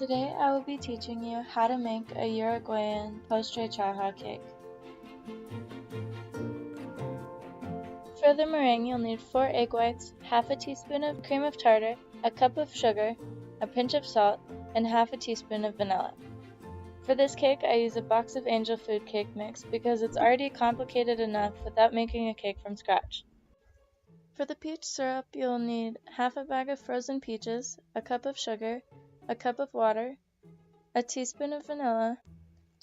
Today I will be teaching you how to make a Uruguayan Postre Chaja cake. For the meringue, you'll need 4 egg whites, half a teaspoon of cream of tartar, a cup of sugar, a pinch of salt, and half a teaspoon of vanilla. For this cake, I use a box of Angel Food cake mix because it's already complicated enough without making a cake from scratch. For the peach syrup, you'll need half a bag of frozen peaches, a cup of sugar, a cup of water, a teaspoon of vanilla,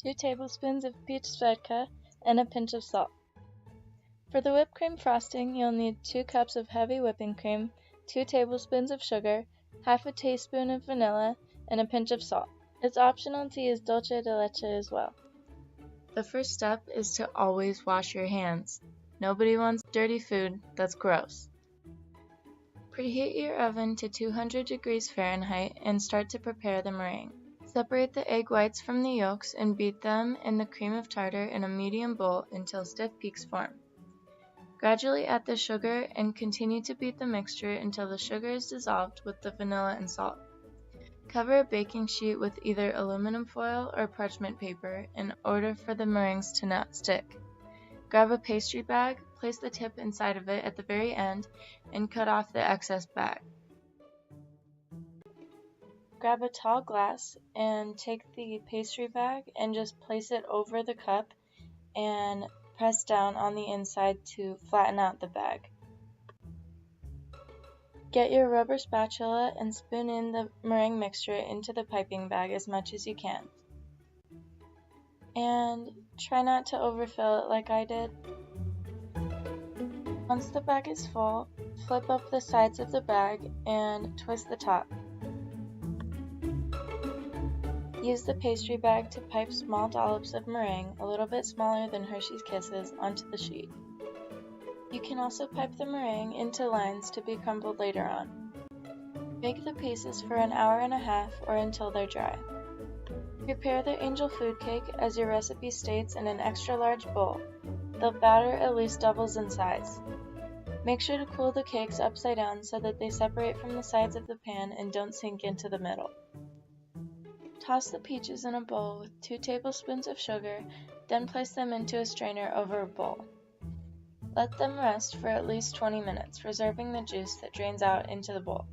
2 tablespoons of peach svedka, and a pinch of salt. For the whipped cream frosting, you'll need 2 cups of heavy whipping cream, 2 tablespoons of sugar, half a teaspoon of vanilla, and a pinch of salt. It's optional to use dulce de leche as well. The first step is to always wash your hands. Nobody wants dirty food, that's gross. Preheat your oven to 200 degrees Fahrenheit and start to prepare the meringue. Separate the egg whites from the yolks and beat them in the cream of tartar in a medium bowl until stiff peaks form. Gradually add the sugar and continue to beat the mixture until the sugar is dissolved with the vanilla and salt. Cover a baking sheet with either aluminum foil or parchment paper in order for the meringues to not stick. Grab a pastry bag, place the tip inside of it at the very end, and cut off the excess bag. Grab a tall glass and take the pastry bag and just place it over the cup and press down on the inside to flatten out the bag. Get your rubber spatula and spoon in the meringue mixture into the piping bag as much as you can. And try not to overfill it like I did. Once the bag is full, flip up the sides of the bag and twist the top. Use the pastry bag to pipe small dollops of meringue, a little bit smaller than Hershey's Kisses, onto the sheet. You can also pipe the meringue into lines to be crumbled later on. Bake the pieces for an hour and a half or until they're dry. Prepare the Angel Food cake as your recipe states in an extra large bowl. The batter at least doubles in size. Make sure to cool the cakes upside down so that they separate from the sides of the pan and don't sink into the middle. Toss the peaches in a bowl with 2 tablespoons of sugar, then place them into a strainer over a bowl. Let them rest for at least 20 minutes, reserving the juice that drains out into the bowl.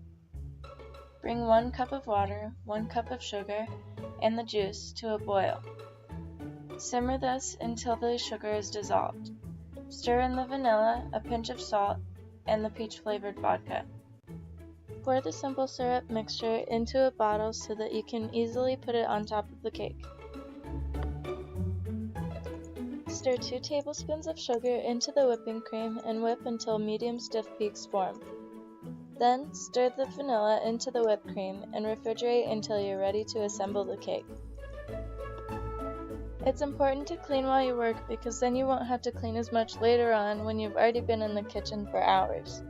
Bring 1 cup of water, 1 cup of sugar, and the juice to a boil. Simmer this until the sugar is dissolved. Stir in the vanilla, a pinch of salt, and the peach-flavored vodka. Pour the simple syrup mixture into a bottle so that you can easily put it on top of the cake. Stir 2 tablespoons of sugar into the whipping cream and whip until medium stiff peaks form. Then, stir the vanilla into the whipped cream and refrigerate until you're ready to assemble the cake. It's important to clean while you work because then you won't have to clean as much later on when you've already been in the kitchen for hours.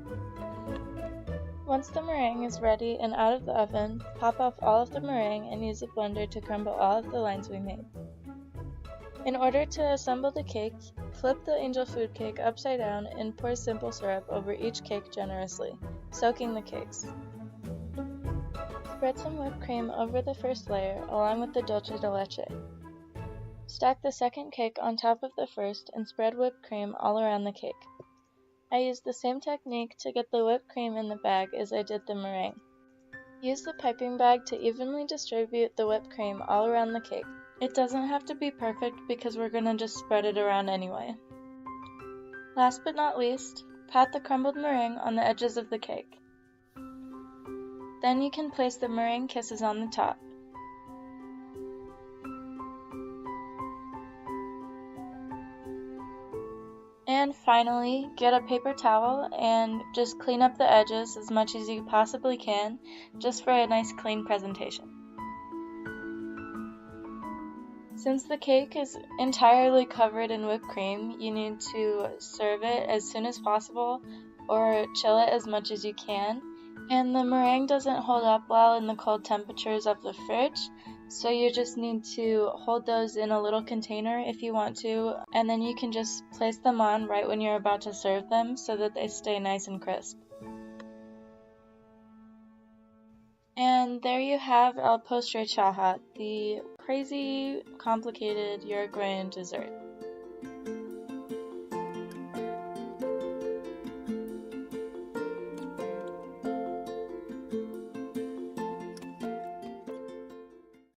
Once the meringue is ready and out of the oven, pop off all of the meringue and use a blender to crumble all of the lines we made. In order to assemble the cake, flip the Angel Food cake upside down and pour simple syrup over each cake generously, soaking the cakes. Spread some whipped cream over the first layer along with the dulce de leche. Stack the second cake on top of the first and spread whipped cream all around the cake. I used the same technique to get the whipped cream in the bag as I did the meringue. Use the piping bag to evenly distribute the whipped cream all around the cake. It doesn't have to be perfect because we're going to just spread it around anyway. Last but not least, pat the crumbled meringue on the edges of the cake. Then you can place the meringue kisses on the top. And finally, get a paper towel and just clean up the edges as much as you possibly can, just for a nice clean presentation. Since the cake is entirely covered in whipped cream, you need to serve it as soon as possible or chill it as much as you can. And the meringue doesn't hold up well in the cold temperatures of the fridge, so you just need to hold those in a little container if you want to, and then you can just place them on right when you're about to serve them so that they stay nice and crisp. And And there you have el postre chaja, the crazy, complicated Uruguayan dessert.